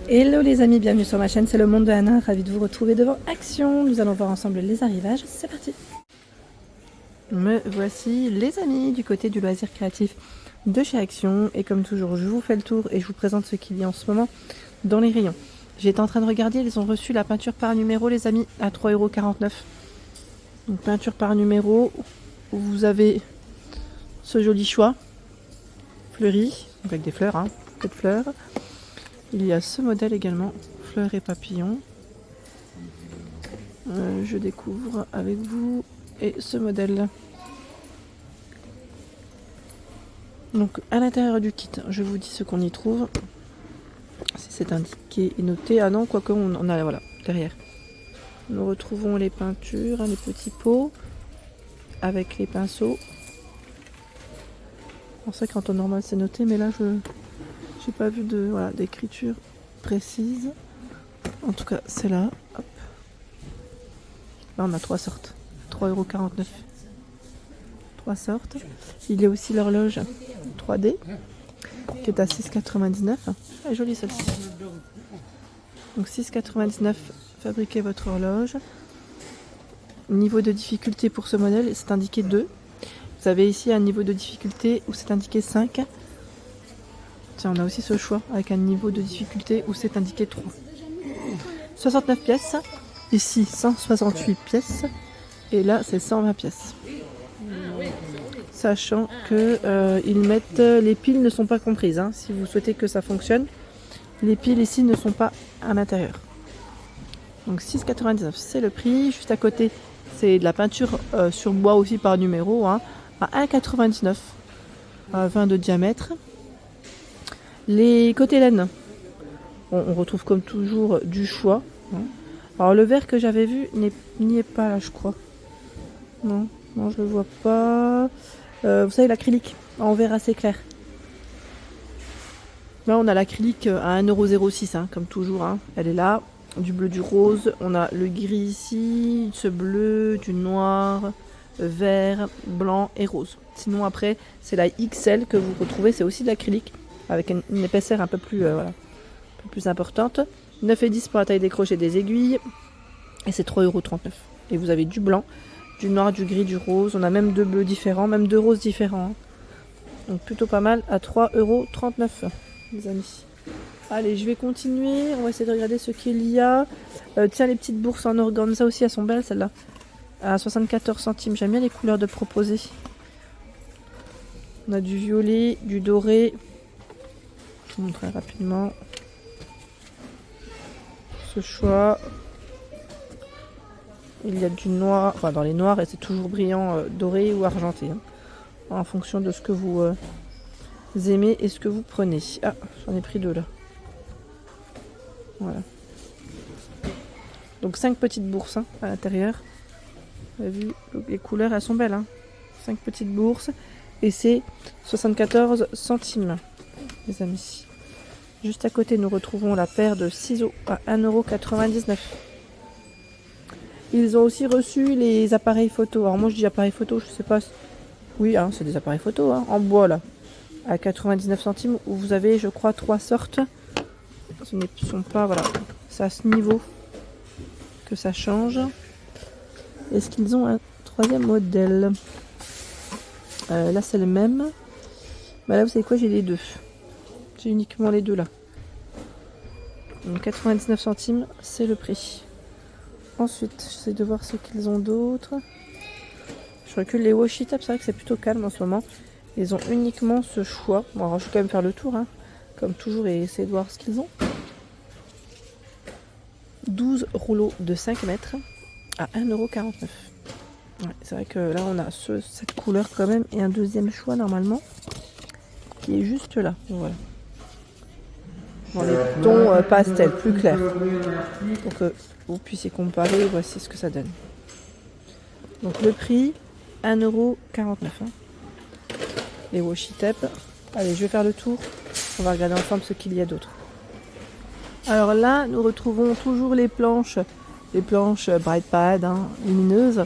Hello les amis, bienvenue sur ma chaîne, c'est le monde de Anna, ravi de vous retrouver devant Action. Nous allons voir ensemble les arrivages, c'est parti. Me voici les amis du côté du loisir créatif de chez Action. Et comme toujours, je vous fais le tour et je vous présente ce qu'il y a en ce moment dans les rayons. J'étais en train de regarder, ils ont reçu la peinture par numéro les amis à 3,49 €. Donc peinture par numéro, où vous avez ce joli choix, fleuri, avec des fleurs, peu de fleurs. Il y a ce modèle également, fleurs et papillons. Je découvre avec vous et ce modèle. Donc à l'intérieur du kit, je vous dis ce qu'on y trouve. Si c'est indiqué et noté, ah non, quoique on a voilà derrière. Nous retrouvons les peintures, les petits pots avec les pinceaux. En fait, quand on normal c'est noté, mais là je n'ai pas vu de d'écriture précise. En tout cas, c'est là. Hop. Là, on a 3 sortes. 3,49 €. 3 sortes. Il y a aussi l'horloge 3D qui est à 6,99 €. Elle est jolie celle-ci. Donc 6,99 €, fabriquez votre horloge. Niveau de difficulté pour ce modèle, c'est indiqué 2. Vous avez ici un niveau de difficulté où c'est indiqué 5. Tiens, on a aussi ce choix avec un niveau de difficulté où c'est indiqué 3. 69 pièces. Ici, 168 pièces. Et là, c'est 120 pièces. Sachant que ils mettent les piles ne sont pas comprises. Si vous souhaitez que ça fonctionne, les piles ici ne sont pas à l'intérieur. Donc 6,99 €, c'est le prix. Juste à côté, c'est de la peinture sur bois aussi par numéro, à 1,99 €, à 20 de diamètre. Les côtés laine, on retrouve comme toujours du choix. Alors le vert que j'avais vu n'y est pas là, je crois. Non, je le vois pas. Vous savez, l'acrylique en vert assez clair. Là, on a l'acrylique à 1,06 €, comme toujours. Elle est là. Du bleu, du rose. On a le gris ici, ce bleu, du noir, vert, blanc et rose. Sinon, après, c'est la XL que vous retrouvez. C'est aussi de l'acrylique avec une épaisseur un peu plus importante. 9,10 € pour la taille des crochets des aiguilles. Et c'est 3,39 €. Et vous avez du blanc, du noir, du gris, du rose. On a même 2 bleus différents, même 2 roses différents. Donc plutôt pas mal à 3,39 € les amis. Allez, je vais continuer. On va essayer de regarder ce qu'il y a. Tiens, les petites bourses en organza aussi, elles sont belles celles-là. À 74 centimes. J'aime bien les couleurs de proposer. On a du violet, du doré. Je vous montrerai rapidement ce choix. Il y a du noir, enfin dans les noirs, et c'est toujours brillant, doré ou argenté, en fonction de ce que vous aimez et ce que vous prenez. Ah, j'en ai pris 2 là. Voilà. Donc 5 petites bourses à l'intérieur. Vous avez vu, les couleurs elles sont belles. 5 petites bourses. Et c'est 74 centimes, les amis. Juste à côté, nous retrouvons la paire de ciseaux à 1,99 €. Ils ont aussi reçu les appareils photo. Alors moi je dis appareil photo, je sais pas. Oui, c'est des appareils photo en bois là. À 99 centimes, où vous avez, je crois, 3 sortes. Ce ne sont pas, voilà. C'est à ce niveau que ça change. Est-ce qu'ils ont un 3e modèle? Là c'est le même. Bah là vous savez quoi, j'ai les 2. J'ai uniquement les 2 là. Donc 99 centimes, c'est le prix. Ensuite, j'essaie de voir ce qu'ils ont d'autre. Je recule les washi tape, c'est vrai que c'est plutôt calme en ce moment. Ils ont uniquement ce choix. Bon, alors je vais quand même faire le tour, comme toujours, et essayer de voir ce qu'ils ont. 12 rouleaux de 5 mètres à 1,49 €. Ouais, c'est vrai que là, on a cette couleur quand même, et un deuxième choix normalement, qui est juste là. Voilà. Dans les tons pastel, plus clairs. Pour que vous puissiez comparer, voici ce que ça donne. Donc le prix, 1,49 €. Les washi tape. Allez, je vais faire le tour. On va regarder ensemble ce qu'il y a d'autre. Alors là, nous retrouvons toujours les planches Bright Pad lumineuses,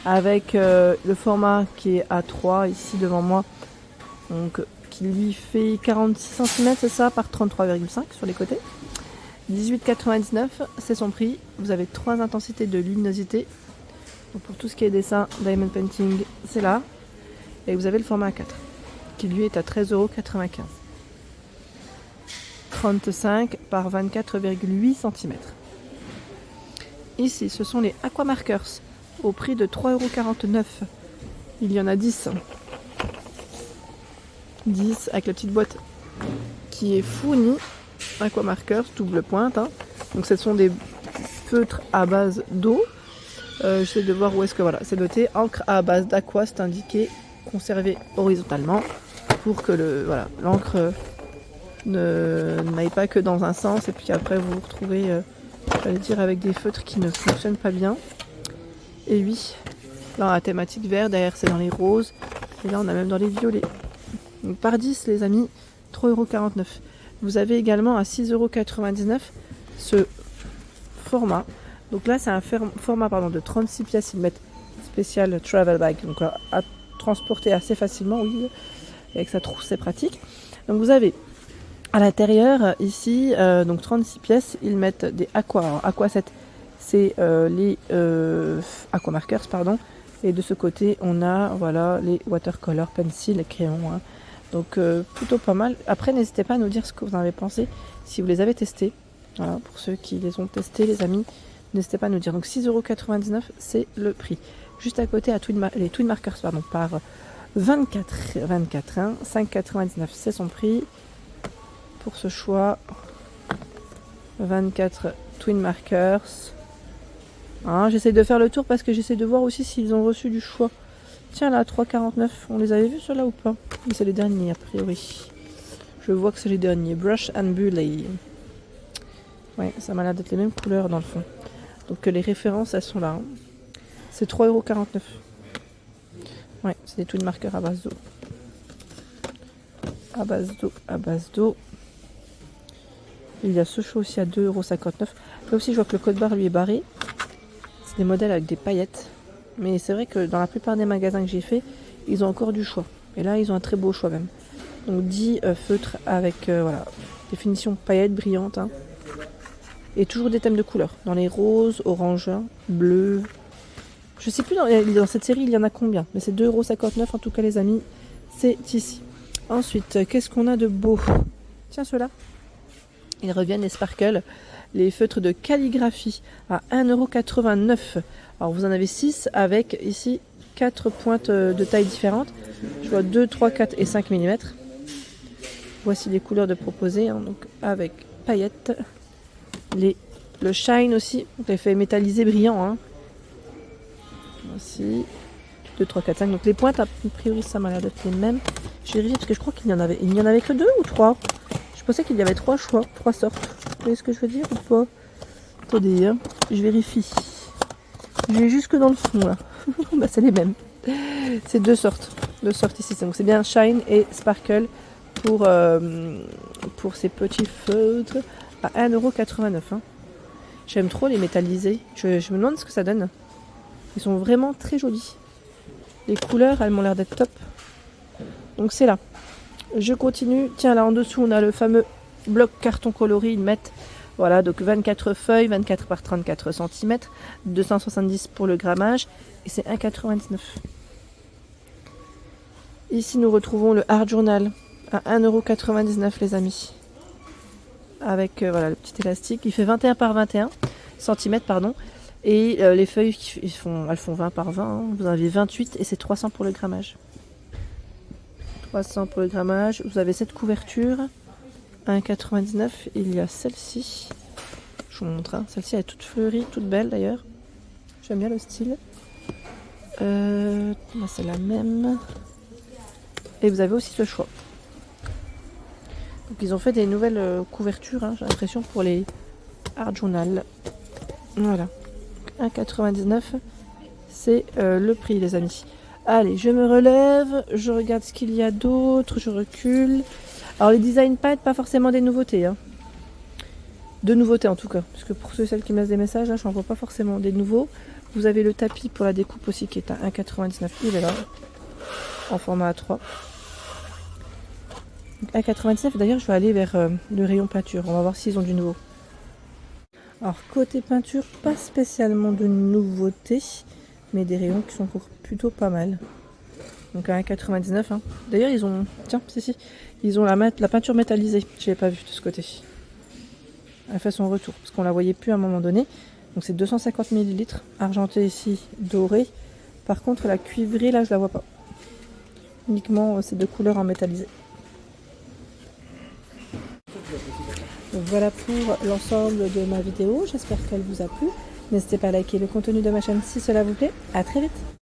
avec le format qui est A3 ici devant moi. Donc qui lui fait 46 cm, c'est ça, par 33,5 sur les côtés. 18,99 c'est son prix. Vous avez 3 intensités de luminosité. Donc pour tout ce qui est dessin, diamond painting, c'est là. Et vous avez le format A4 qui lui est à 13,95 €. 35 par 24,8 cm. Ici, ce sont les Aquamarkers au prix de 3,49 €. Il y en a 10. 10 avec la petite boîte qui est fournie. Aquamarkers, double pointe. Hein. Donc ce sont des feutres à base d'eau. J'essaie de voir où est-ce que voilà. C'est noté encre à base d'aqua, c'est indiqué conservé horizontalement pour que l'encre n'aille pas que dans un sens et puis après vous vous retrouvez j'allais dire avec des feutres qui ne fonctionnent pas bien. Et oui, là on a la thématique vert, derrière c'est dans les roses et là on a même dans les violets. Donc par 10 les amis, 3,49 €. Vous avez également à 6,99 € ce format. Donc là c'est un format de 36 pièces, ils mettent spécial travel bag, donc à transporter assez facilement, oui, avec sa trousse c'est pratique. Donc vous avez à l'intérieur ici, donc 36 pièces, ils mettent des aqua. Alors, aqua 7, c'est les aquamarkers, pardon. Et de ce côté, on a voilà les watercolor pencil, les crayons. Hein. Donc plutôt pas mal. Après, n'hésitez pas à nous dire ce que vous en avez pensé, si vous les avez testés. Voilà, pour ceux qui les ont testés, les amis, n'hésitez pas à nous dire. Donc 6,99 €, c'est le prix. Juste à côté, les Twin Markers, pardon, par 24, hein, 5,99 c'est son prix. Pour ce choix, 24 Twin Markers. Hein, j'essaie de faire le tour parce que j'essaie de voir aussi s'ils ont reçu du choix. Tiens là, 3,49, on les avait vus ceux-là ou pas? Oui, c'est les derniers a priori. Je vois que c'est les derniers. Brush and Bully. Ouais, ça m'a l'air d'être les mêmes couleurs dans le fond. Donc les références, elles sont là. Hein. C'est 3,49 €. Ouais, c'est des Twin Markers à base d'eau. À base d'eau. Il y a ce choix aussi à 2,59 €. Là aussi, je vois que le code barre lui est barré. C'est des modèles avec des paillettes. Mais c'est vrai que dans la plupart des magasins que j'ai fait, ils ont encore du choix. Et là, ils ont un très beau choix même. Donc 10 feutres avec définition paillettes brillantes. Hein. Et toujours des thèmes de couleurs. Dans les roses, orange, bleu. Je sais plus dans cette série, il y en a combien. Mais c'est 2,59 € en tout cas, les amis. C'est ici. Ensuite, qu'est-ce qu'on a de beau? Tiens, ceux-là. Ils reviennent, les sparkles, les feutres de calligraphie à 1,89 €. Alors vous en avez 6 avec ici 4 pointes de taille différentes. Je vois 2, 3, 4 et 5 mm. Voici les couleurs de proposer, hein, donc avec paillettes. Le shine aussi, l'effet métallisé brillant. Hein. Voici 2, 3, 4, 5. Donc les pointes, a priori ça m'a l'air d'être les mêmes. Je vérifie parce que je crois qu'il n'y en avait que 2 ou 3. Je pensais qu'il y avait 3 choix, 3 sortes. Vous voyez ce que je veux dire ou pas? Attendez, hein, je vérifie. Je vais jusque dans le fond là. Bah, c'est les mêmes. C'est 2 sortes. 2 sortes ici. Donc c'est bien shine et sparkle pour ces petits feutres à 1,89 €. Hein. J'aime trop les métallisés. Je me demande ce que ça donne. Ils sont vraiment très jolis. Les couleurs, elles m'ont l'air d'être top. Donc c'est là. Je continue. Tiens, là en dessous, on a le fameux bloc carton coloré. Ils mettent, voilà, donc 24 feuilles, 24 par 34 cm, 270 pour le grammage, et c'est 1,99 €. Ici, nous retrouvons le Art Journal à 1,99 €, les amis. Avec voilà, le petit élastique. Il fait 21 par 21 cm, pardon. Et les feuilles, elles font 20 par 20. Hein. Vous en avez 28 et c'est 300 pour le grammage. 300 pour le grammage. Vous avez cette couverture. 1,99 €. Il y a celle-ci. Je vous montre. Hein. Celle-ci, elle est toute fleurie, toute belle d'ailleurs. J'aime bien le style. Là, c'est la même. Et vous avez aussi ce choix. Donc, ils ont fait des nouvelles couvertures, hein, j'ai l'impression, pour les Art Journal. Voilà. 1,99 €. C'est le prix, les amis. Allez, je me relève. Je regarde ce qu'il y a d'autre. Je recule. Alors, les design pads, pas forcément des nouveautés. Hein. De nouveautés, en tout cas. Parce que pour ceux et celles qui me laissent des messages, là, je n'en vois pas forcément des nouveaux. Vous avez le tapis pour la découpe aussi qui est à 1,99 €. Il est là. En format A3. 1,99 €. D'ailleurs, je vais aller vers le rayon peinture. On va voir s'ils ont du nouveau. Alors côté peinture, pas spécialement de nouveautés, mais des rayons qui sont plutôt pas mal. Donc à 1,99 €. Hein. D'ailleurs ils ont, tiens, si, ils ont la peinture métallisée. Je l'ai pas vue de ce côté. Elle fait son retour parce qu'on la voyait plus à un moment donné. Donc c'est 250 ml, argenté ici, doré. Par contre la cuivrée là je la vois pas. Uniquement ces deux couleurs en métallisé. Voilà pour l'ensemble de ma vidéo, j'espère qu'elle vous a plu. N'hésitez pas à liker le contenu de ma chaîne si cela vous plaît. À très vite.